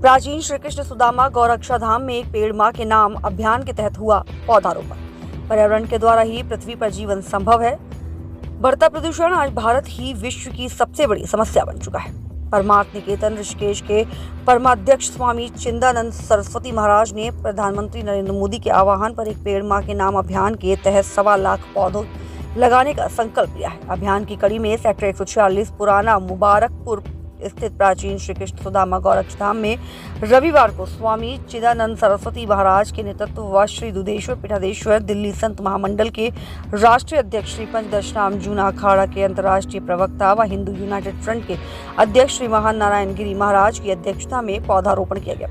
प्राचीन श्री कृष्ण सुदामा गौरक्षा धाम में एक पेड़ मां के नाम अभियान के तहत हुआ पौधारोपण। पर्यावरण के द्वारा ही पृथ्वी पर जीवन संभव है। बढ़ता प्रदूषण आज भारत ही विश्व की सबसे बड़ी समस्या बन चुका है। परमार्थ निकेतन ऋषिकेश के परमाध्यक्ष स्वामी चिदानंद सरस्वती महाराज ने प्रधानमंत्री नरेंद्र मोदी के आह्वान पर एक पेड़ मां के नाम अभियान के तहत 1.25 लाख पौधों लगाने का संकल्प लिया है। अभियान की कड़ी में सेक्टर 146 पुराना मुबारकपुर स्थित प्राचीन श्री कृष्ण सुदामा गौरक्षा धाम में रविवार को स्वामी चिदानंद सरस्वती महाराज के नेतृत्व व श्री दुधेश्वर पीठाधीश्वर दिल्ली संत महामंडल के राष्ट्रीय अध्यक्ष श्री पंचदशनाम जूना अखाड़ा के अंतर्राष्ट्रीय प्रवक्ता व हिंदू यूनाइटेड फ्रंट के अध्यक्ष श्री महान नारायण गिरी महाराज की अध्यक्षता में पौधारोपण किया गया।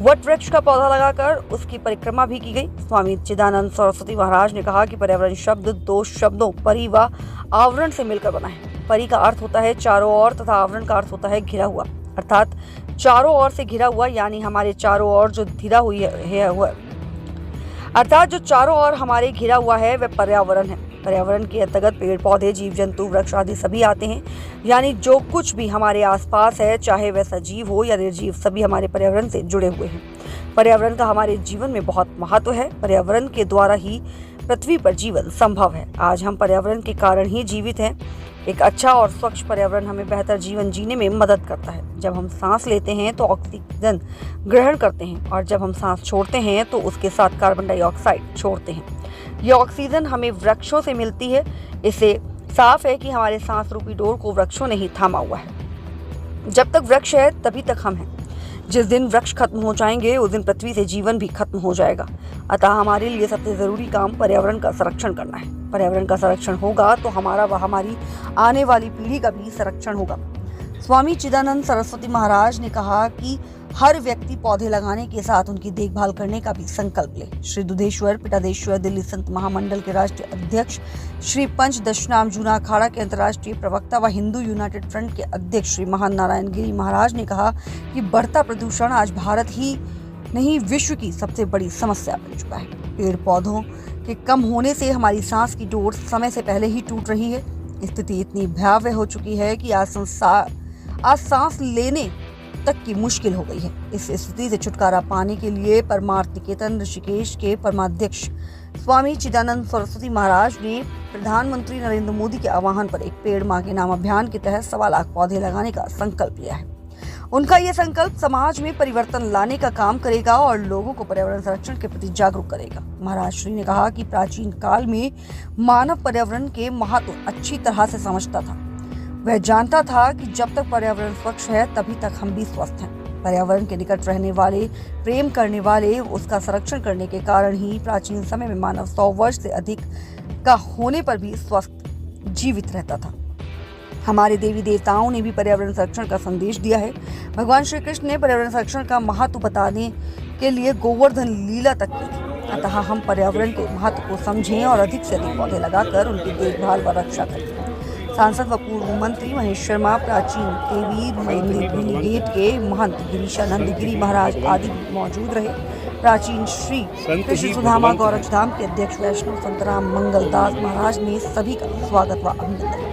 वट वृक्ष का पौधा लगाकर उसकी परिक्रमा भी की गई। स्वामी चिदानंद सरस्वती महाराज ने कहा कि पर्यावरण शब्द 2 शब्दों परि व आवरण से मिलकर बना है। परि का अर्थ होता है चारों ओर तथा आवरण का अर्थ होता है घिरा हुआ, अर्थात चारों ओर से घिरा हुआ, यानी हमारे चारों ओर जो घिरा हुई है अर्थात जो चारों ओर हमारे घिरा हुआ है वह पर्यावरण है। पर्यावरण के अंतर्गत पेड़ पौधे जीव जंतु वृक्ष आदि सभी आते हैं, यानी जो कुछ भी हमारे आसपास है, चाहे वह सजीव हो या निर्जीव, सभी हमारे पर्यावरण से जुड़े हुए हैं। पर्यावरण का हमारे जीवन में बहुत महत्व है। पर्यावरण के द्वारा ही पृथ्वी पर जीवन संभव है। आज हम पर्यावरण के कारण ही जीवित हैं। एक अच्छा और स्वच्छ पर्यावरण हमें बेहतर जीवन जीने में मदद करता है। जब हम सांस लेते हैं तो ऑक्सीजन ग्रहण करते हैं और जब हम सांस छोड़ते हैं तो उसके साथ कार्बन डाइऑक्साइड छोड़ते हैं। यह ऑक्सीजन हमें वृक्षों से मिलती है। इससे साफ है कि हमारे सांस रूपी डोर को वृक्षों ने ही थामा हुआ है। जब तक वृक्ष है तभी तक हम हैं। जिस दिन वृक्ष खत्म हो जाएंगे उस दिन पृथ्वी से जीवन भी खत्म हो जाएगा। अतः हमारे लिए सबसे जरूरी काम पर्यावरण का संरक्षण करना है। पर्यावरण का संरक्षण होगा तो हमारा व हमारी आने वाली पीढ़ी का भी संरक्षण होगा। स्वामी चिदानंद सरस्वती महाराज ने कहा कि हर व्यक्ति पौधे लगाने के साथ उनकी देखभाल करने का भी संकल्प ले। श्री दुधेश्वर पीठाधीश्वर दिल्ली संत महामंडल के राष्ट्रीय अध्यक्ष श्री पंचदशनाम जूना अखाड़ा के अंतर्राष्ट्रीय प्रवक्ता व हिंदू यूनाइटेड फ्रंट के अध्यक्ष श्री महान नारायण गिरी महाराज ने कहा कि बढ़ता प्रदूषण आज भारत ही नहीं विश्व की सबसे बड़ी समस्या बन चुका है। पेड़ पौधों के कम होने से हमारी सांस की डोर समय से पहले ही टूट रही है। स्थिति इतनी भयावह हो चुकी है कि आज सांस लेने तक की मुश्किल हो गई है। इस स्थिति से छुटकारा पाने के लिए परमार्थ निकेतन ऋषिकेश के परमाध्यक्ष स्वामी चिदानंद सरस्वती महाराज ने प्रधानमंत्री नरेंद्र मोदी के आह्वान पर एक पेड़ मां के नाम अभियान के तहत 1.25 लाख पौधे लगाने का संकल्प लिया है। उनका यह संकल्प समाज में परिवर्तन लाने का काम करेगा और लोगों को पर्यावरण संरक्षण के प्रति जागरूक करेगा। महाराज श्री ने कहा कि प्राचीन काल में मानव पर्यावरण के महत्व अच्छी तरह से समझता था। वह जानता था कि जब तक पर्यावरण स्वच्छ है तभी तक हम भी स्वस्थ हैं। पर्यावरण के निकट रहने वाले, प्रेम करने वाले, उसका संरक्षण करने के कारण ही प्राचीन समय में मानव 100 वर्ष से अधिक का होने पर भी स्वस्थ जीवित रहता था। हमारे देवी देवताओं ने भी पर्यावरण संरक्षण का संदेश दिया है। भगवान श्री कृष्ण ने पर्यावरण संरक्षण का महत्व बताने के लिए गोवर्धन लीला तक की थी। अतः हम पर्यावरण के महत्व को समझें और अधिक से अधिक पौधे लगाकर उनकी देखभाल व रक्षा करें। सांसद व पूर्व मंत्री महेश शर्मा, प्राचीन केवी मंदिर गेट के महंत गिरीशानंद गिरी महाराज आदि मौजूद रहे। प्राचीन श्री कृष्ण सुदामा गौरक्षा धाम के अध्यक्ष वैष्णव संतराम मंगल दास महाराज ने सभी का स्वागत व अभिनंदन।